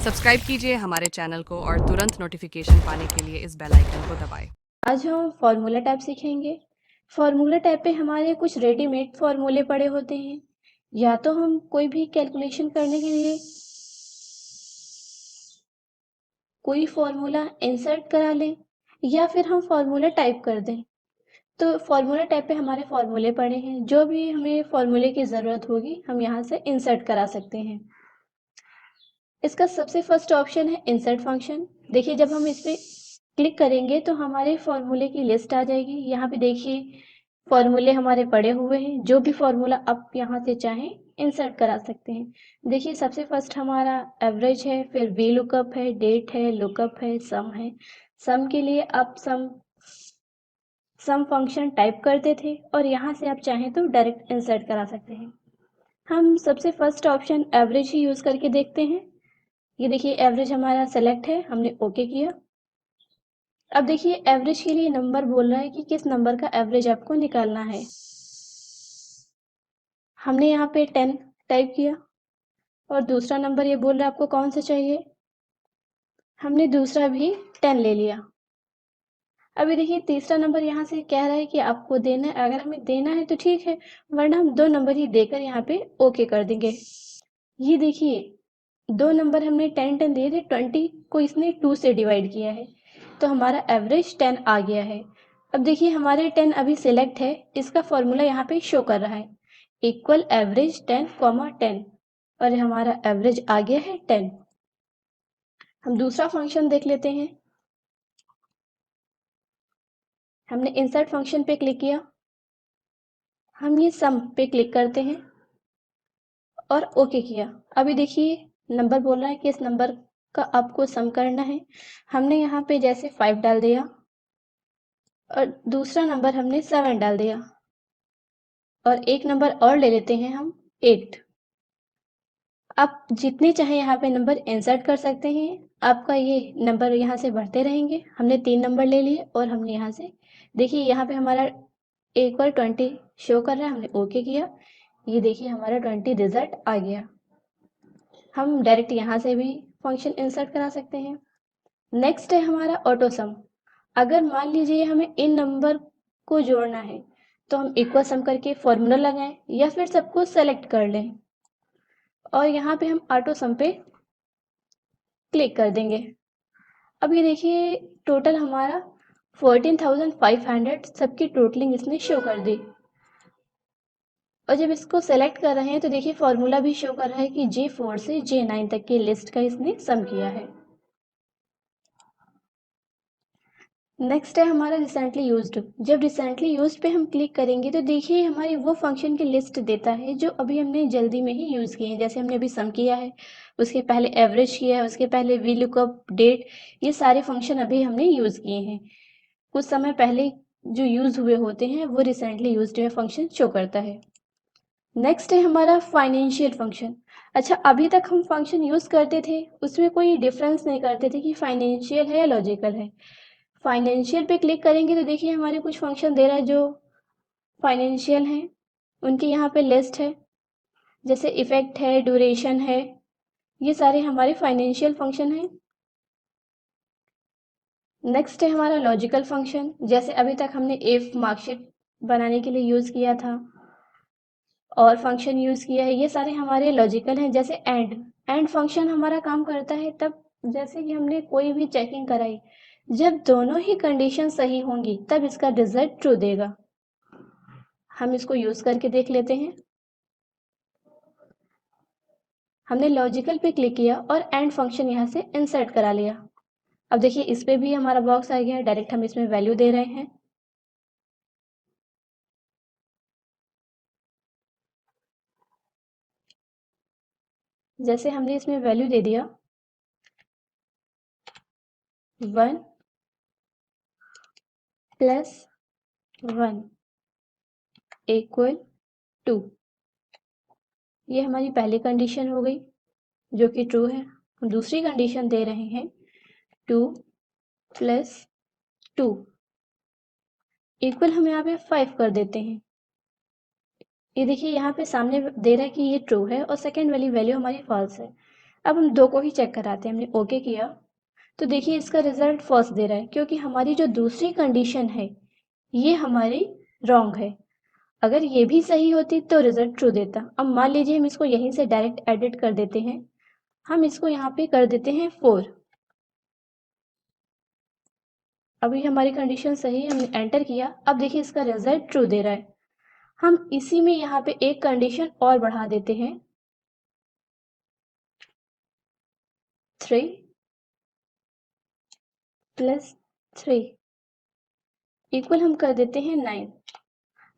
Subscribe कीजिए हमारे channel को और तुरंत नोटिफिकेशन पाने के लिए इस बेल आइकन को दबाएं। आज हम फॉर्मूला टाइप सीखेंगे। फॉर्मूला टाइप पे हमारे कुछ रेडीमेड फॉर्मूले पड़े होते हैं। या तो हम कोई भी कैलकुलेशन करने के लिए कोई फॉर्मूला इंसर्ट करा लें या फिर हम फॉर्मूला टाइप कर दें। तो फॉर्मूला टाइप पे हमारे फॉर्मूले पड़े हैं, जो भी हमें फॉर्मूले की ज़रूरत होगी हम यहाँ से इंसर्ट करा सकते हैं। इसका सबसे फर्स्ट ऑप्शन है इंसर्ट फंक्शन। देखिए, जब हम इस पे क्लिक करेंगे तो हमारे फॉर्मूले की लिस्ट आ जाएगी। यहाँ पे देखिए फॉर्मूले हमारे पड़े हुए हैं, जो भी फॉर्मूला आप यहाँ से चाहें इंसर्ट करा सकते हैं। देखिए, सबसे फर्स्ट हमारा एवरेज है, फिर वी लुकअप है, डेट है, लुकअप है, सम है। सम के लिए आप सम फंक्शन टाइप करते थे और यहाँ से आप चाहें तो डायरेक्ट इंसर्ट करा सकते हैं। हम सबसे फर्स्ट ऑप्शन एवरेज ही यूज़ करके देखते हैं। ये देखिए एवरेज हमारा सेलेक्ट है, हमने ओके किया। अब देखिए एवरेज के लिए नंबर बोल रहा है कि किस नंबर का एवरेज आपको निकालना है। हमने यहाँ पे 10 टाइप किया और दूसरा नंबर ये बोल रहा है आपको कौन सा चाहिए। हमने दूसरा भी 10 ले लिया। अभी देखिए तीसरा नंबर यहाँ से कह रहा है कि आपको देना है। अगर हमें देना है तो ठीक है, वरना हम 2 नंबर ही देकर यहाँ पे ओके कर देंगे। ये देखिए 2 नंबर हमने 10 दिए थे, 20 को इसने 2 से डिवाइड किया है, तो हमारा एवरेज 10 आ गया है। अब देखिए हमारे 10 अभी सिलेक्ट है, इसका फॉर्मूला यहाँ पे शो कर रहा है इक्वल एवरेज 10, 10 और हमारा एवरेज आ गया है 10। हम दूसरा फंक्शन देख लेते हैं। हमने इंसर्ट फंक्शन पे क्लिक किया, हम ये सम पे क्लिक करते हैं और ओके किया। अभी देखिए नंबर बोल रहा है कि इस नंबर का आपको सम करना है। हमने यहाँ पे जैसे 5 डाल दिया और दूसरा नंबर हमने 7 डाल दिया और एक नंबर और ले लेते हैं हम 8। आप जितने चाहे यहाँ पे नंबर इंसर्ट कर सकते हैं, आपका ये नंबर यहाँ से बढ़ते रहेंगे। हमने 3 नंबर ले लिए और हमने यहाँ से देखिए यहाँ पे हमारा इक्वल 20 शो कर रहा है, हमने ओके किया। ये देखिए हमारा 20 रिजल्ट आ गया। हम डायरेक्ट यहाँ से भी फंक्शन इंसर्ट करा सकते हैं। नेक्स्ट है हमारा ऑटो सम। अगर मान लीजिए हमें इन नंबर को जोड़ना है तो हम इक्वल सम करके फॉर्मूला लगाएं या फिर सबको सेलेक्ट कर लें और यहाँ पे हम ऑटो सम पे क्लिक कर देंगे। अब ये देखिए टोटल हमारा 14,500 सबकी टोटलिंग इसने शो कर दी। और जब इसको सेलेक्ट कर रहे हैं तो देखिए फॉर्मूला भी शो कर रहा है कि J4 से J9 तक की लिस्ट का इसने सम किया है। नेक्स्ट है हमारा रिसेंटली यूज्ड। जब रिसेंटली यूज्ड पे हम क्लिक करेंगे तो देखिए हमारी वो फंक्शन की लिस्ट देता है जो अभी हमने जल्दी में ही यूज़ किए हैं। जैसे हमने अभी सम किया है, उसके पहले एवरेज किया है, उसके पहले वी लुकअप, डेट, ये सारे फंक्शन अभी हमने यूज़ किए हैं। कुछ समय पहले जो यूज़ हुए होते हैं वो रिसेंटली यूज्ड में फंक्शन शो करता है। नेक्स्ट है हमारा फाइनेंशियल फंक्शन। अच्छा, अभी तक हम फंक्शन यूज़ करते थे, उसमें कोई डिफरेंस नहीं करते थे कि फाइनेंशियल है या लॉजिकल है। फाइनेंशियल पे क्लिक करेंगे तो देखिए हमारे कुछ फंक्शन दे रहा है जो फाइनेंशियल हैं, उनकी यहाँ पे लिस्ट है। जैसे इफेक्ट है, ड्यूरेशन है, ये सारे हमारे फाइनेंशियल फंक्शन हैं। नेक्स्ट है हमारा लॉजिकल फंक्शन। जैसे अभी तक हमने इफ मार्कशीट बनाने के लिए यूज़ किया था और फंक्शन यूज़ किया है, ये सारे हमारे लॉजिकल हैं। जैसे एंड फंक्शन हमारा काम करता है तब जैसे कि हमने कोई भी चेकिंग कराई, जब दोनों ही कंडीशन सही होंगी तब इसका रिजल्ट ट्रू देगा। हम इसको यूज़ करके देख लेते हैं। हमने लॉजिकल पे क्लिक किया और एंड फंक्शन यहाँ से इंसर्ट करा लिया। अब देखिए इस पे भी हमारा बॉक्स आ गया, डायरेक्ट हम इसमें वैल्यू दे रहे हैं। जैसे हमने इसमें वैल्यू दे दिया 1 प्लस 1 इक्वल 2। ये हमारी पहली कंडीशन हो गई जो कि ट्रू है। हम दूसरी कंडीशन दे रहे हैं 2 प्लस 2 इक्वल हम यहाँ पे 5 कर देते हैं। ये देखिए यहाँ पे सामने दे रहा है कि ये ट्रू है और सेकेंड वाली वैल्यू हमारी फॉल्स है। अब हम 2 को ही चेक कराते हैं। हमने ओके किया तो देखिए इसका रिजल्ट फॉल्स दे रहा है, क्योंकि हमारी जो दूसरी कंडीशन है ये हमारी रॉन्ग है। अगर ये भी सही होती तो रिजल्ट ट्रू देता। अब मान लीजिए हम इसको यहीं से डायरेक्ट एडिट कर देते हैं। हम इसको यहाँ पे कर देते हैं 4। अभी हमारी कंडीशन सही है, हमने एंटर किया। अब देखिए इसका रिजल्ट ट्रू दे रहा है। हम इसी में यहाँ पे एक कंडीशन और बढ़ा देते हैं, 3 + 3 इक्वल हम कर देते हैं 9।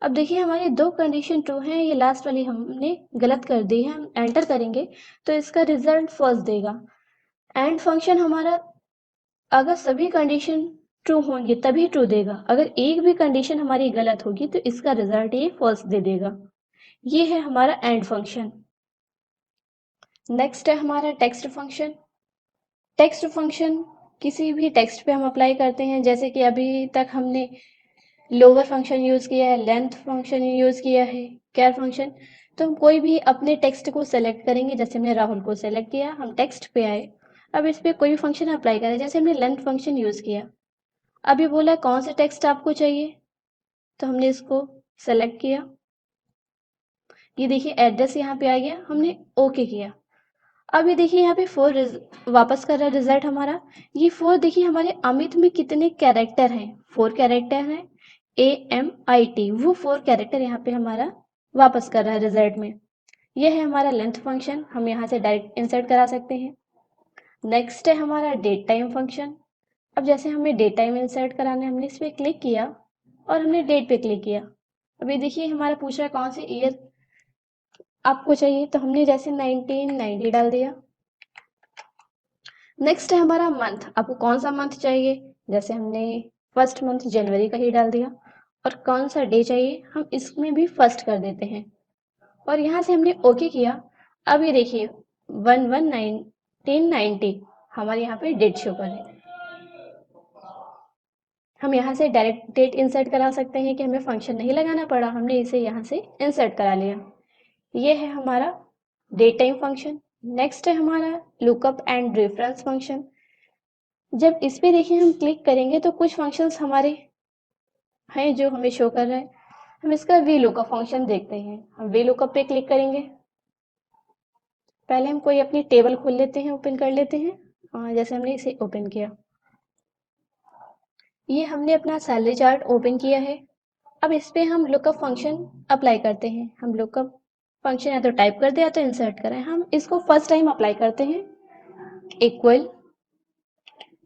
अब देखिए हमारी 2 कंडीशन ट्रू हैं, ये लास्ट वाली हमने गलत कर दी है। हम एंटर करेंगे तो इसका रिजल्ट फॉल्स देगा। एंड फंक्शन हमारा अगर सभी कंडीशन ट्रू होंगी तभी ट्रू देगा। अगर एक भी कंडीशन हमारी गलत होगी तो इसका रिजल्ट ये फॉल्स दे देगा। ये है हमारा एंड फंक्शन। नेक्स्ट है हमारा टेक्स्ट फंक्शन। टेक्स्ट फंक्शन किसी भी टेक्स्ट पे हम अप्लाई करते हैं, जैसे कि अभी तक हमने लोअर फंक्शन यूज़ किया है, लेंथ फंक्शन यूज़ किया है, कैर फंक्शन। तो हम कोई भी अपने टेक्स्ट को सेलेक्ट करेंगे। जैसे हमने राहुल को सेलेक्ट किया, हम टेक्स्ट पे आए। अब इस पे कोई भी फंक्शन अप्लाई करें, जैसे हमने लेंथ फंक्शन यूज़ किया। अब ये बोला कौन सा टेक्स्ट आपको चाहिए, तो हमने इसको सेलेक्ट किया। ये देखिए एड्रेस यहाँ पे आ गया, हमने ओके किया। अब ये देखिए यहाँ पे 4 वापस कर रहा है रिजल्ट हमारा। ये 4 देखिए हमारे अमित में कितने कैरेक्टर हैं, 4 कैरेक्टर हैं। AMIT वो 4 कैरेक्टर यहाँ पे हमारा वापस कर रहा है रिजल्ट में। ये है हमारा लेंथ फंक्शन, हम यहाँ से डायरेक्ट इंसर्ट करा सकते हैं। नेक्स्ट है हमारा डेट टाइम फंक्शन। अब जैसे हमें डेट टाइम इंसर्ट कराना है, हमने इस पर क्लिक किया और हमने डेट पे क्लिक किया। अभी देखिए हमारा पूछ रहा है कौन से ईयर आपको चाहिए, तो हमने जैसे 1990 डाल दिया। नेक्स्ट है हमारा मंथ, आपको कौन सा मंथ चाहिए, जैसे हमने फर्स्ट मंथ जनवरी का ही डाल दिया। और कौन सा डे चाहिए, हम इसमें भी फर्स्ट कर देते हैं और यहाँ से हमने ओके किया। अब ये देखिए 11/1990 हमारे यहाँ पे डेट शो कर रही है। हम यहाँ से डायरेक्ट डेट इंसर्ट करा सकते हैं कि हमें फंक्शन नहीं लगाना पड़ा, हमने इसे यहाँ से इंसर्ट करा लिया। ये है हमारा डेट टाइम फंक्शन। नेक्स्ट है हमारा लुकअप एंड रेफरेंस फंक्शन। जब इस पे देखिए हम क्लिक करेंगे तो कुछ फंक्शंस हमारे हैं जो हमें शो कर रहा है। हम इसका वी लुकअप फंक्शन देखते हैं। हम वी लुकअप पे क्लिक करेंगे। पहले हम कोई अपनी टेबल खोल लेते हैं, ओपन कर लेते हैं। जैसे हमने इसे ओपन किया, ये हमने अपना सैलरी चार्ट ओपन किया है। अब इस पे हम लुकअप फंक्शन अप्लाई करते हैं। हम लुकअप फंक्शन या तो टाइप कर दे या तो इंसर्ट करें। हम इसको फर्स्ट टाइम अप्लाई करते हैं, इक्वल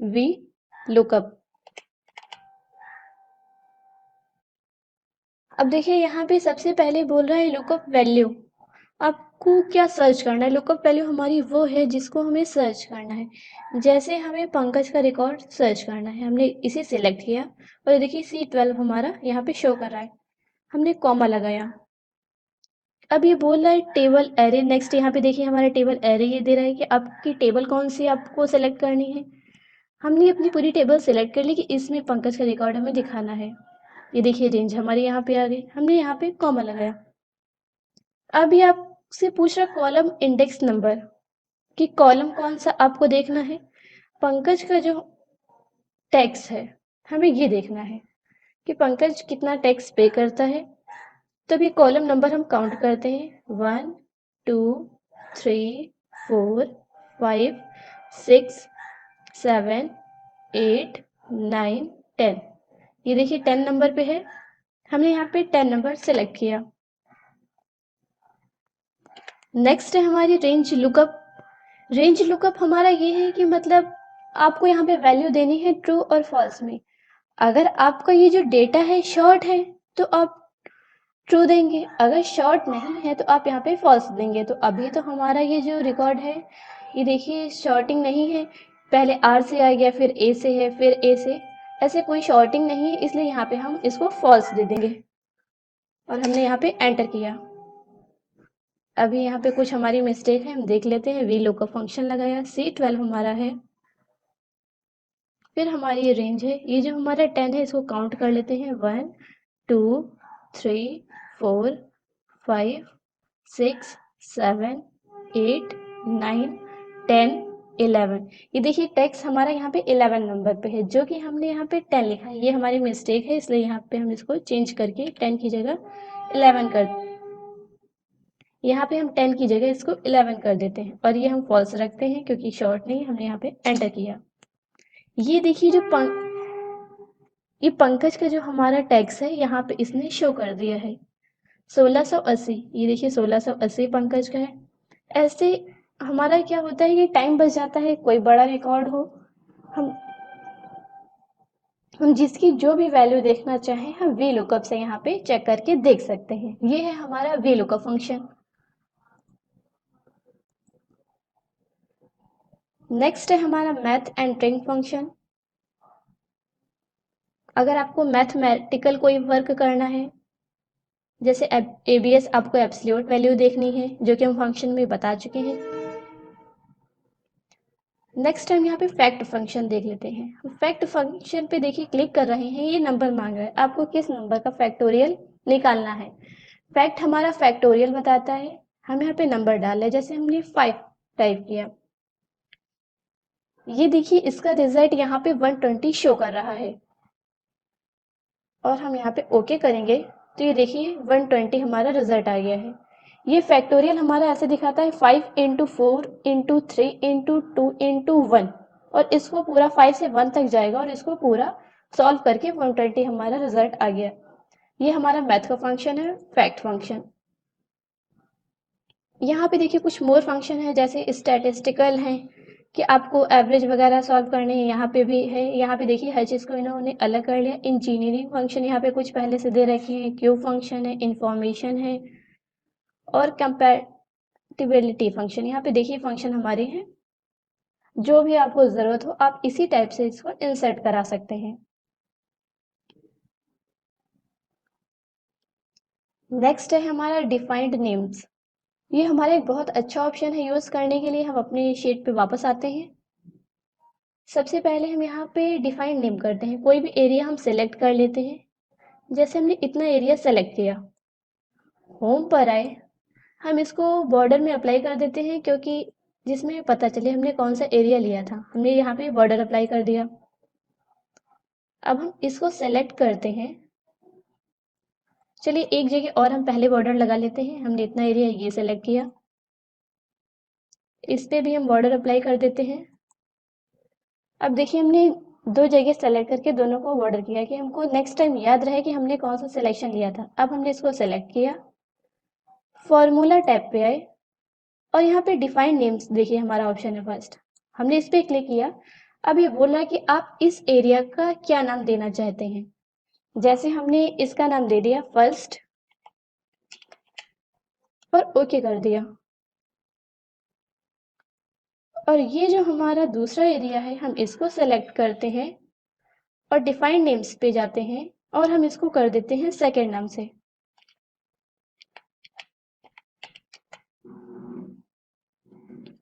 वी लुकअप। अब देखिए यहाँ पे सबसे पहले बोल रहा है लुकअप वैल्यू। आपको क्या सर्च करना है, लुकअप वैल्यू हमारी वो है जिसको हमें सर्च करना है। जैसे हमें पंकज का रिकॉर्ड सर्च करना है, हमने इसे सिलेक्ट किया और ये देखिए C12 हमारा यहाँ पे शो कर रहा है। हमने कॉमा लगाया। अब ये बोल रहा है टेबल एरे। नेक्स्ट यहाँ पे देखिए हमारा टेबल एरे ये दे रहा है कि आपकी टेबल कौन सी आपको सेलेक्ट करनी है। हमने अपनी पूरी टेबल सेलेक्ट कर ली कि इसमें पंकज का रिकॉर्ड हमें दिखाना है। ये देखिए रेंज हमारे यहाँ पे आ गई, हमने यहाँ पे कॉमा लगाया। अब ये आपसे पूछ रहा कॉलम इंडेक्स नंबर कि कॉलम कौन सा आपको देखना है। पंकज का जो टैक्स है हमें ये देखना है कि पंकज कितना टैक्स पे करता है। तब ये कॉलम नंबर हम काउंट करते हैं, 1 2 3 4 5 6 7 8 9 10। ये देखिए 10 नंबर पे है, हमने यहाँ पे 10 नंबर सेलेक्ट किया। नेक्स्ट है हमारी रेंज लुकअप। रेंज लुकअप हमारा ये है कि मतलब आपको यहाँ पे वैल्यू देनी है ट्रू और फॉल्स में। अगर आपका ये जो डेटा है शॉर्ट है तो आप ट्रू देंगे, अगर शॉर्ट नहीं है तो आप यहाँ पे फॉल्स देंगे। तो अभी तो हमारा ये जो रिकॉर्ड है ये देखिए शॉर्टिंग नहीं है, पहले आर से आ गया, फिर ए से है, फिर ए से, ऐसे कोई शॉर्टिंग नहीं है, इसलिए यहाँ पे हम इसको फॉल्स दे देंगे और हमने यहाँ पे एंटर किया। अभी यहाँ पे कुछ हमारी मिस्टेक है, हम देख लेते हैं। वी लुकअप फंक्शन लगाया, C12 हमारा है, फिर हमारी ये रेंज है। ये जो हमारा 10 है इसको काउंट कर लेते हैं, 1 2 3 4 5 6 7 8 9 10, 11। ये देखिए टेक्स्ट हमारा यहाँ पे 11 नंबर पे है, जो कि हमने यहाँ पे 10 लिखा है। ये हमारी मिस्टेक है, इसलिए यहाँ पे हम इसको चेंज करके 10 की जगह 11 कर, यहाँ पे हम 10 की जगह इसको 11 कर देते हैं और ये हम फॉल्स रखते हैं क्योंकि शॉर्ट नहीं, हमने यहाँ पे एंटर किया। ये देखिए ये पंकज का जो हमारा टैक्स है यहाँ पे इसने शो कर दिया है 1680। ये देखिए 1680 पंकज का है। ऐसे हमारा क्या होता है कि टाइम बच जाता है, कोई बड़ा रिकॉर्ड हो, हम हम जिसकी जो भी वैल्यू देखना चाहें हम वी लुकअप से यहाँ पे चेक करके देख सकते हैं। ये है हमारा वी लुकअप फंक्शन। नेक्स्ट है हमारा मैथ एंटरिंग फंक्शन। अगर आपको मैथमेटिकल कोई वर्क करना है, जैसे एबीएस आपको एब्सोल्यूट वैल्यू देखनी है, जो कि हम फंक्शन में बता चुके हैं। नेक्स्ट हम यहाँ पे फैक्ट फंक्शन देख लेते हैं। फैक्ट फंक्शन पे देखिए क्लिक कर रहे हैं, ये नंबर मांग रहा है, आपको किस नंबर का फैक्टोरियल निकालना है। फैक्ट हमारा फैक्टोरियल बताता है, हम यहाँ पे नंबर डाल रहे, जैसे हमने 5 टाइप किया। ये देखिए इसका रिजल्ट यहाँ पे 120 शो कर रहा है और हम यहाँ पे ओके करेंगे तो ये देखिए 120 हमारा रिजल्ट आ गया है। ये फैक्टोरियल हमारा ऐसे दिखाता है 5 इंटू 4 इंटू 3 इंटू 2 इंटू 1, और इसको पूरा 5 से 1 तक जाएगा और इसको पूरा सॉल्व करके 120 हमारा रिजल्ट आ गया। ये हमारा मैथ का फंक्शन है, फैक्ट फंक्शन। यहाँ पे देखिए कुछ मोर फंक्शन है, जैसे स्टैटिस्टिकल है कि आपको एवरेज वगैरह सॉल्व करने हैं, यहाँ पे भी है। यहाँ पे देखिए हर चीज़ को इन्होंने अलग कर लिया। इंजीनियरिंग फंक्शन यहाँ पे कुछ पहले से दे रखे हैं, क्यूब फंक्शन है, इंफॉर्मेशन है और कंपैटिबिलिटी फंक्शन। यहाँ पे देखिए फंक्शन हमारे हैं, जो भी आपको ज़रूरत हो आप इसी टाइप से इसको इंसर्ट करा सकते हैं। नेक्स्ट है हमारा डिफाइंड नेम्स। ये हमारा एक बहुत अच्छा ऑप्शन है यूज़ करने के लिए। हम अपने शीट पे वापस आते हैं। सबसे पहले हम यहाँ पे डिफाइंड नेम करते हैं, कोई भी एरिया हम सेलेक्ट कर लेते हैं। जैसे हमने इतना एरिया सेलेक्ट किया, होम पर आए, हम इसको बॉर्डर में अप्लाई कर देते हैं, क्योंकि जिसमें पता चले हमने कौन सा एरिया लिया था। हमने यहाँ पे बॉर्डर अप्लाई कर दिया। अब हम इसको सेलेक्ट करते हैं। चलिए एक जगह और हम पहले बॉर्डर लगा लेते हैं। हमने इतना एरिया ये सेलेक्ट किया, इस पे भी हम बॉर्डर अप्लाई कर देते हैं। अब देखिए हमने दो जगह सेलेक्ट करके दोनों को बॉर्डर किया कि हमको नेक्स्ट टाइम याद रहे कि हमने कौन सा सिलेक्शन लिया था। अब हमने इसको सेलेक्ट किया, फॉर्मूला टैब पे आए और यहाँ पे डिफाइन नेम्स देखिए हमारा ऑप्शन है फर्स्ट। हमने इस पे क्लिक किया। अब ये बोल रहा है कि आप इस एरिया का क्या नाम देना चाहते हैं। जैसे हमने इसका नाम दे दिया फर्स्ट और ओके कर दिया। और ये जो हमारा दूसरा एरिया है हम इसको सेलेक्ट करते हैं और डिफाइन नेम्स पे जाते हैं और हम इसको कर देते हैं सेकेंड नाम से।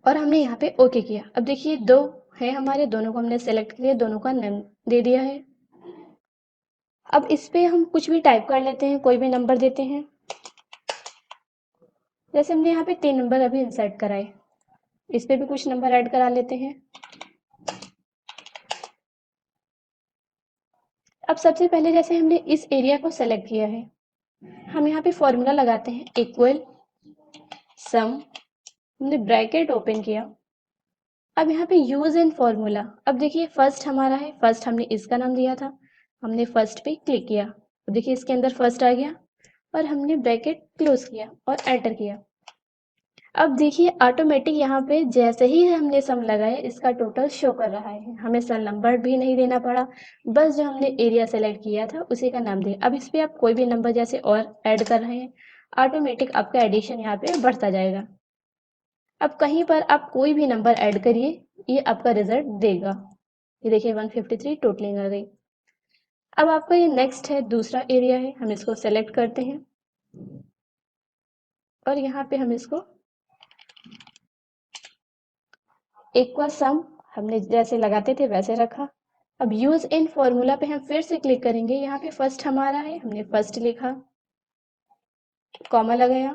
और हमने यहाँ पे ओके किया। अब देखिए दो है हमारे, दोनों को हमने सेलेक्ट किया, दोनों का नाम दे दिया है। अब इस पे हम कुछ भी टाइप कर लेते हैं, कोई भी नंबर देते हैं। जैसे हमने यहाँ पे 3 नंबर अभी इंसर्ट कराए, इस पे भी कुछ नंबर ऐड करा लेते हैं। अब सबसे पहले जैसे हमने इस एरिया को सेलेक्ट किया है, हम यहाँ पे फॉर्मूला लगाते हैं इक्वल सम, हमने ब्रैकेट ओपन किया। अब यहाँ पे यूज इन फॉर्मूला, अब देखिए फर्स्ट हमारा है, फर्स्ट हमने इसका नाम दिया था, हमने फर्स्ट पे क्लिक किया। अब देखिए इसके अंदर फर्स्ट आ गया और हमने ब्रैकेट क्लोज किया और एंटर किया। अब देखिए ऑटोमेटिक यहाँ पे जैसे ही हमने सम लगाए इसका टोटल शो कर रहा है, हमें सेल नंबर भी नहीं देना पड़ा, बस जो हमने एरिया सेलेक्ट किया था उसी का नाम दिया। अब इस पे आप कोई भी नंबर जैसे और ऐड कर रहे हैं, ऑटोमेटिक आपका एडिशन यहाँ पे बढ़ता जाएगा। अब कहीं पर आप कोई भी नंबर ऐड करिए, ये आपका रिजल्ट देगा। ये देखिए 153 टोटलिंग आ गई। अब आपका ये नेक्स्ट है, दूसरा एरिया है, हम इसको सेलेक्ट करते हैं और यहाँ पे हम इसको इक्वल सम हमने जैसे लगाते थे वैसे रखा। अब यूज इन फॉर्मूला पे हम फिर से क्लिक करेंगे। यहाँ पे फर्स्ट हमारा है, हमने फर्स्ट लिखा, कॉमा लगाया।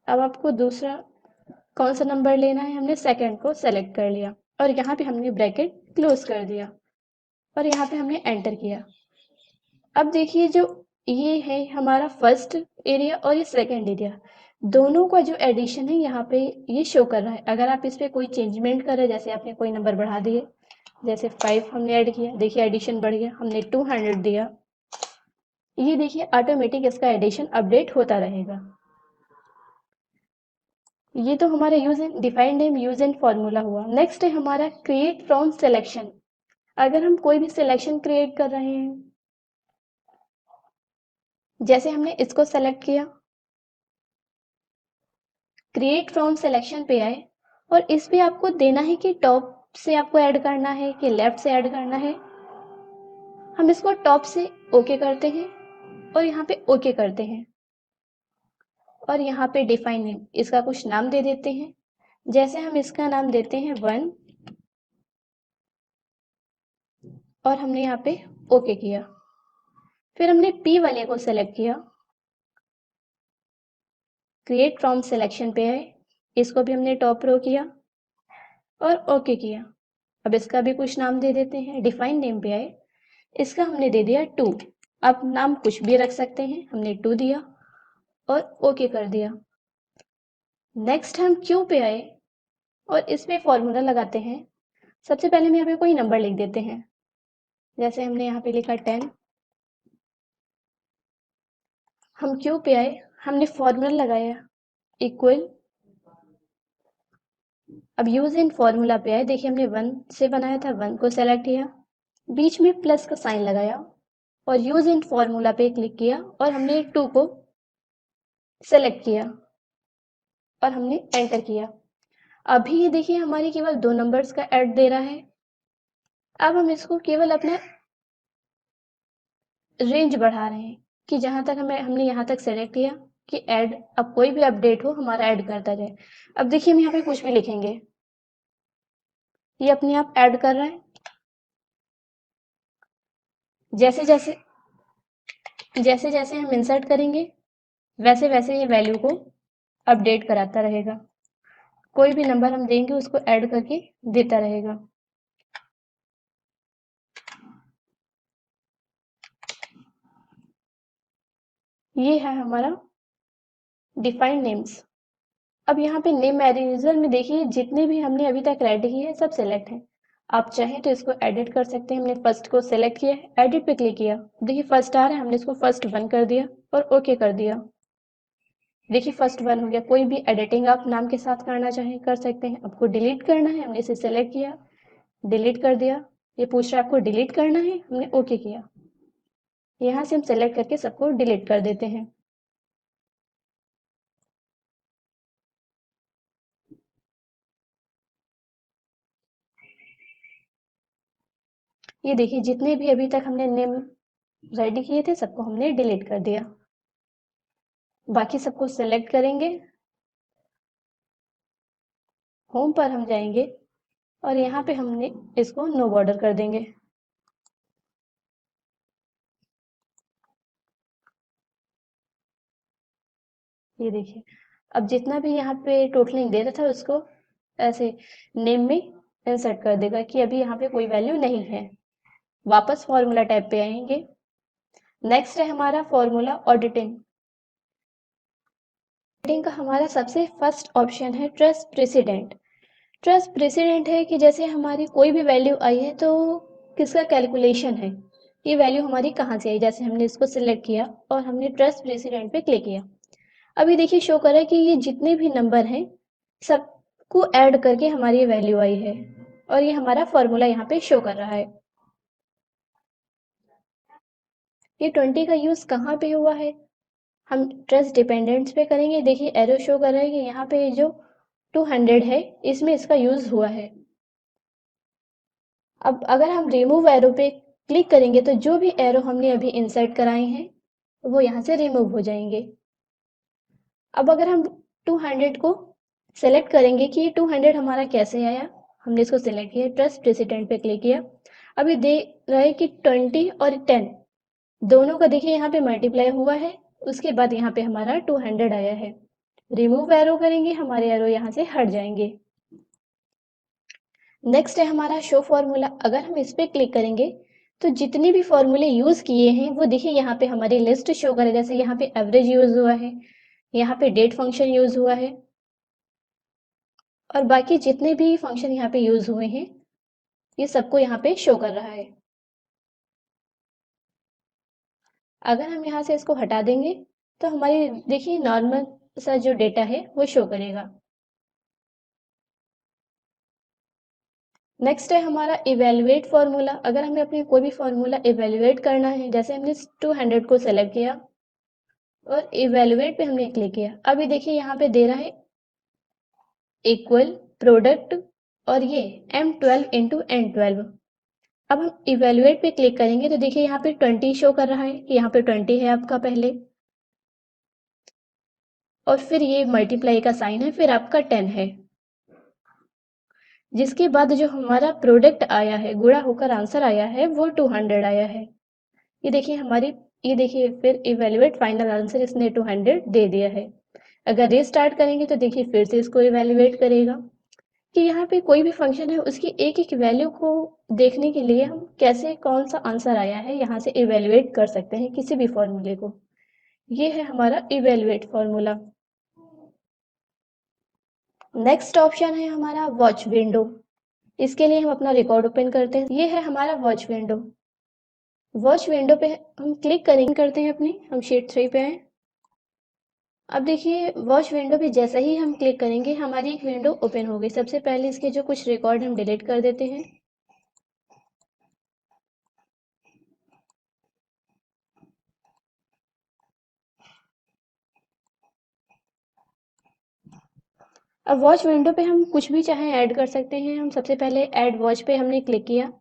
अब आपको दूसरा कौन सा नंबर लेना है, हमने सेकंड को सेलेक्ट कर लिया और यहाँ पे हमने ब्रैकेट क्लोज कर दिया और यहाँ पे हमने एंटर किया। अब देखिए जो ये है हमारा फर्स्ट एरिया और ये सेकंड एरिया, दोनों का जो एडिशन है यहाँ पे ये शो कर रहा है। अगर आप इस पे कोई चेंजमेंट करें, जैसे आपने कोई नंबर बढ़ा दिए, जैसे 5 हमने ऐड किया, देखिए एडिशन बढ़ गया, हमने 200 दिया, ये देखिए ऑटोमेटिक इसका एडिशन अपडेट होता रहेगा। ये तो हमारा use and defined name, use and formula हुआ। नेक्स्ट है हमारा क्रिएट फ्रॉम सिलेक्शन। अगर हम कोई भी सिलेक्शन क्रिएट कर रहे हैं, जैसे हमने इसको सेलेक्ट किया, क्रिएट फ्रॉम सिलेक्शन पे आए और इस पे आपको देना है कि टॉप से आपको ऐड करना है कि लेफ्ट से ऐड करना है। हम इसको टॉप से ओके करते हैं और यहाँ पे ओके करते हैं और यहाँ पे डिफाइन नेम, इसका कुछ नाम दे देते हैं। जैसे हम इसका नाम देते हैं 1 और हमने यहाँ पे ओके किया। फिर हमने पी वाले को सेलेक्ट किया, क्रिएट फ्रॉम सिलेक्शन पे आए, इसको भी हमने टॉप रो किया और ओके किया। अब इसका भी कुछ नाम दे देते हैं। डिफाइन नेम पे आए, इसका हमने दे दिया 2। आप नाम कुछ भी रख सकते हैं, हमने 2 दिया और ओके कर दिया। नेक्स्ट हम क्यू पे आए और इस पे फॉर्मूला लगाते हैं। सबसे पहले हम यहाँ पे कोई नंबर लिख देते हैं, जैसे हमने यहाँ पे लिखा 10। हम क्यू पे आए, हमने फॉर्मूला लगाया इक्वल। अब यूज इन फॉर्मूला पे आए, देखिए हमने 1 से बनाया था, 1 को सेलेक्ट किया, बीच में प्लस का साइन लगाया और यूज इन फॉर्मूला पे क्लिक किया और हमने 2 को सेलेक्ट किया और हमने एंटर किया। अभी ये देखिए हमारी केवल 2 नंबर्स का ऐड दे रहा है। अब हम इसको केवल अपना रेंज बढ़ा रहे हैं कि जहां तक हमने यहाँ तक सेलेक्ट किया कि ऐड, अब कोई भी अपडेट हो हमारा ऐड करता जाए। अब देखिए हम यहाँ पे कुछ भी लिखेंगे, ये अपने आप ऐड कर रहा है। जैसे जैसे जैसे जैसे हम इंसर्ट करेंगे वैसे वैसे ये वैल्यू को अपडेट कराता रहेगा। कोई भी नंबर हम देंगे उसको ऐड करके देता रहेगा। ये है हमारा डिफाइंड नेम्स। अब यहाँ पे नेम एडिटर में देखिए जितने भी हमने अभी तक रेडी किए हैं सब सेलेक्ट हैं। आप चाहें तो इसको एडिट कर सकते हैं। हमने फर्स्ट को सेलेक्ट किया, एडिट पे क्लिक किया, देखिए फर्स्ट आ रहा है, हमने इसको फर्स्ट 1 कर दिया और ओके कर दिया। देखिए फर्स्ट 1 हो गया। कोई भी एडिटिंग आप नाम के साथ करना चाहें कर सकते हैं। आपको डिलीट करना है, हमने इसे सेलेक्ट किया, डिलीट कर दिया। ये पूछ रहा है आपको डिलीट करना है, हमने ओके किया। यहाँ से हम सेलेक्ट करके सबको डिलीट कर देते हैं। ये देखिए जितने भी अभी तक हमने नेम रेडी किए थे सबको हमने डिलीट कर दिया। बाकी सबको सेलेक्ट करेंगे, होम पर हम जाएंगे और यहाँ पे हमने इसको नो बॉर्डर कर देंगे। ये देखिए अब जितना भी यहाँ पे टोटलिंग दे रहा था उसको ऐसे नेम में इंसर्ट कर देगा कि अभी यहाँ पे कोई वैल्यू नहीं है। वापस फॉर्मूला टैब पे आएंगे। नेक्स्ट है हमारा फॉर्मूला ऑडिटिंग। ऑडिटिंग का हमारा सबसे फर्स्ट ऑप्शन है ट्रस्ट प्रेसिडेंट। ट्रस्ट प्रेसिडेंट है कि जैसे हमारी कोई भी वैल्यू आई है तो किसका कैलकुलेशन है, ये वैल्यू हमारी कहाँ से आई। जैसे हमने इसको सिलेक्ट किया और हमने ट्रस्ट प्रेसिडेंट पे क्लिक किया। अभी देखिए शो कर रहा है कि ये जितने भी नंबर हैं सबको ऐड करके हमारी ये वैल्यू आई है और ये हमारा फॉर्मूला यहाँ पे शो कर रहा है। ये 20 का यूज कहाँ पे हुआ है, हम ट्रस्ट डिपेंडेंट्स पे करेंगे। देखिए एरो शो कर रहा है कि यहाँ पे जो 200 है इसमें इसका यूज हुआ है। अब अगर हम रिमूव एरो पे क्लिक करेंगे तो जो भी एरो हमने अभी इंसर्ट कराए हैं वो यहाँ से रिमूव हो जाएंगे। अब अगर हम 200 को सेलेक्ट करेंगे कि ये 200 हमारा कैसे आया, हमने इसको सेलेक्ट किया, ट्रस्ट प्रेसिडेंट पे क्लिक किया। अभी देख रहे कि 20 और 10 दोनों का देखिए यहाँ पे मल्टीप्लाई हुआ है, उसके बाद यहाँ पे हमारा 200 आया है। रिमूव एरो करेंगे, हमारे एरो यहाँ से हट जाएंगे। नेक्स्ट है हमारा शो फॉर्मूला। अगर हम इस पे क्लिक करेंगे तो जितने भी फॉर्मूले यूज किए हैं वो देखिए यहाँ पे हमारी लिस्ट शो करे। जैसे यहाँ पे एवरेज यूज हुआ है, यहाँ पे डेट फंक्शन यूज हुआ है, और बाकी जितने भी फंक्शन यहाँ पे यूज हुए हैं ये सबको यहाँ पे शो कर रहा है। अगर हम यहाँ से इसको हटा देंगे तो हमारी देखिए नॉर्मल सा जो डेटा है वो शो करेगा। नेक्स्ट है हमारा इवेल्युएट फॉर्मूला। अगर हमें अपने कोई भी फॉर्मूला इवेल्युएट करना है, जैसे हमने 200 को सेलेक्ट किया और इवेल्युएट पे हमने क्लिक किया, अभी देखिए यहाँ पे दे रहा है इक्वल प्रोडक्ट और ये M12 इंटू N12। अब हम इवेल्युएट पे क्लिक करेंगे तो देखिए यहाँ पे 20 शो कर रहा है कि यहाँ पे 20 है आपका पहले, और फिर ये मल्टीप्लाई का साइन है, फिर आपका 10 है। जिसके बाद जो हमारा प्रोडक्ट आया है, गुणा होकर आंसर आया है, वो 200 आया है। ये देखिए हमारी, ये देखिए फिर इवेल्युएट फाइनल आंसर इसने 200 दे दिया है। अगर रीस्टार्ट करेंगे तो देखिए फिर से इसको इवेल्युएट करेगा कि यहाँ पे कोई भी फंक्शन है उसकी एक एक वैल्यू को देखने के लिए हम कैसे कौन सा आंसर आया है यहाँ से इवेल्युएट कर सकते हैं किसी भी फॉर्मूले को। ये है हमारा इवेल्युएट फॉर्मूला। नेक्स्ट ऑप्शन है हमारा वॉच विंडो। इसके लिए हम अपना रिकॉर्ड ओपन करते हैं। ये है हमारा वॉच विंडो। वॉच विंडो पे हम क्लिक करेंगे, करते हैं अपनी, हम शीट 3 पे आए। अब देखिए वॉच विंडो पे जैसा ही हम क्लिक करेंगे हमारी एक विंडो ओपन हो गई। सबसे पहले इसके जो कुछ रिकॉर्ड हम डिलीट कर देते हैं। अब वॉच विंडो पे हम कुछ भी चाहे ऐड कर सकते हैं। हम सबसे पहले ऐड वॉच पे हमने क्लिक किया।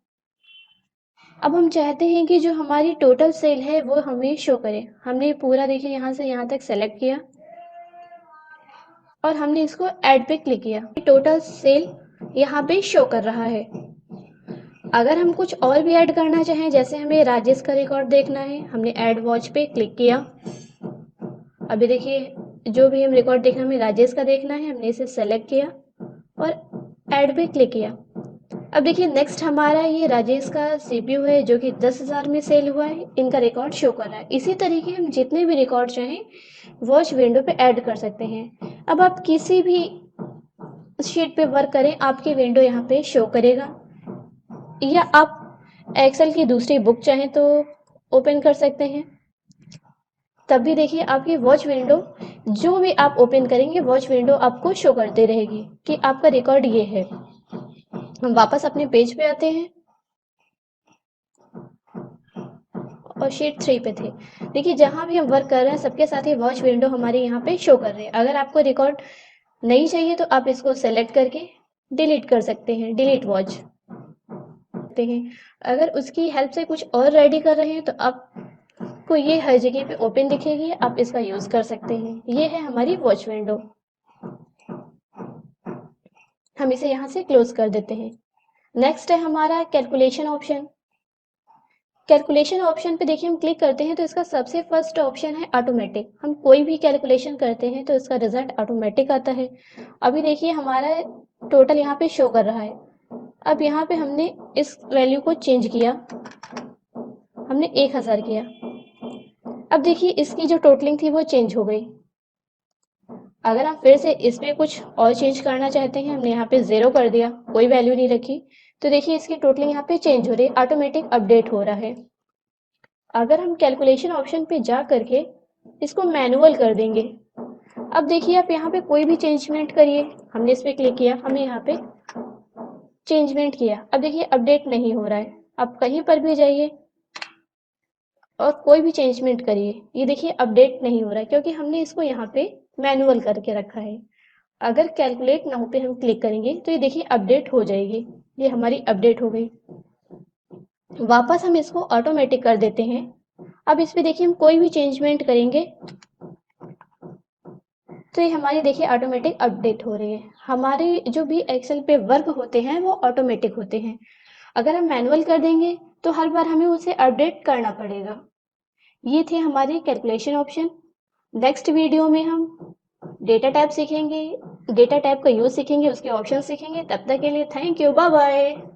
अब हम चाहते हैं कि जो हमारी टोटल सेल है वो हमें शो करे। हमने पूरा देखिए यहाँ से यहाँ तक सेलेक्ट किया और हमने इसको ऐड पे क्लिक किया। टोटल सेल यहाँ पे शो कर रहा है। अगर हम कुछ और भी ऐड करना चाहें, जैसे हमें राजेश का रिकॉर्ड देखना है, हमने ऐड वॉच पे क्लिक किया। अभी देखिए जो भी हम रिकॉर्ड देखना, हमें राजेश का देखना है, हमने इसे सेलेक्ट किया और ऐड पे क्लिक किया। अब देखिए नेक्स्ट हमारा ये राजेश का सीपीयू है जो कि 10,000 में सेल हुआ है, इनका रिकॉर्ड शो कर रहा है। इसी तरीके हम जितने भी रिकॉर्ड चाहें वॉच विंडो पे ऐड कर सकते हैं। अब आप किसी भी शीट पे वर्क करें, आपकी विंडो यहाँ पे शो करेगा, या आप एक्सेल की दूसरी बुक चाहें तो ओपन कर सकते हैं। तब भी देखिए आपकी वॉच विंडो जो भी आप ओपन करेंगे वॉच विंडो आपको शो करती रहेगी कि आपका रिकॉर्ड ये है। हम वापस अपने पेज पे आते हैं और शीट 3 पे थे। देखिए जहां भी हम वर्क कर रहे हैं सबके साथ ही वॉच विंडो हमारे यहाँ पे शो कर रहे हैं। अगर आपको रिकॉर्ड नहीं चाहिए तो आप इसको सेलेक्ट करके डिलीट कर सकते हैं, डिलीट वॉच हैं। अगर उसकी हेल्प से कुछ और रेडी कर रहे हैं तो आपको ये हर जगह पे ओपन दिखेगी, आप इसका यूज कर सकते हैं। ये है हमारी वॉच विंडो। हम इसे यहाँ से क्लोज कर देते हैं। नेक्स्ट है हमारा कैलकुलेशन ऑप्शन। कैलकुलेशन ऑप्शन पे देखिए हम क्लिक करते हैं तो इसका सबसे फर्स्ट ऑप्शन है ऑटोमेटिक। हम कोई भी कैलकुलेशन करते हैं तो इसका रिजल्ट ऑटोमेटिक आता है। अभी देखिए हमारा टोटल यहाँ पे शो कर रहा है। अब यहाँ पे हमने इस वैल्यू को चेंज किया, हमने 1000 किया। अब देखिए इसकी जो टोटलिंग थी वो चेंज हो गई। अगर हम फिर से इसमें कुछ और चेंज करना चाहते हैं, हमने यहाँ पे 0 कर दिया, कोई वैल्यू नहीं रखी, तो देखिए इसकी टोटलिंग यहाँ पे चेंज हो रही है, ऑटोमेटिक अपडेट हो रहा है। अगर हम कैलकुलेशन ऑप्शन पे जा करके इसको मैनुअल कर देंगे, अब देखिए आप यहाँ पे कोई भी चेंजमेंट करिए, हमने इस पे क्लिक किया, हमने यहाँ पे चेंजमेंट किया, अब देखिए अपडेट नहीं हो रहा है। आप कहीं पर भी जाइए और कोई भी चेंजमेंट करिए, ये देखिए अपडेट नहीं हो रहा है क्योंकि हमने इसको यहाँ पे मैनुअल करके रखा है। अगर कैलकुलेट नाउ पे हम क्लिक करेंगे तो ये देखिए अपडेट हो जाएगी, ये हमारी अपडेट हो गई। वापस हम इसको ऑटोमेटिक कर देते हैं। अब इस पे देखिए हम कोई भी चेंजमेंट करेंगे तो ये हमारी देखिए ऑटोमेटिक अपडेट हो रही है। हमारे जो भी एक्सेल पे वर्क होते हैं वो ऑटोमेटिक होते हैं। अगर हम मैनुअल कर देंगे तो हर बार हमें उसे अपडेट करना पड़ेगा। ये थे हमारे कैलकुलेशन ऑप्शन। नेक्स्ट वीडियो में हम डेटा टाइप सीखेंगे, डेटा टाइप का यूज़ सीखेंगे, उसके ऑप्शन सीखेंगे। तब तक के लिए थैंक यू, बाय बाय।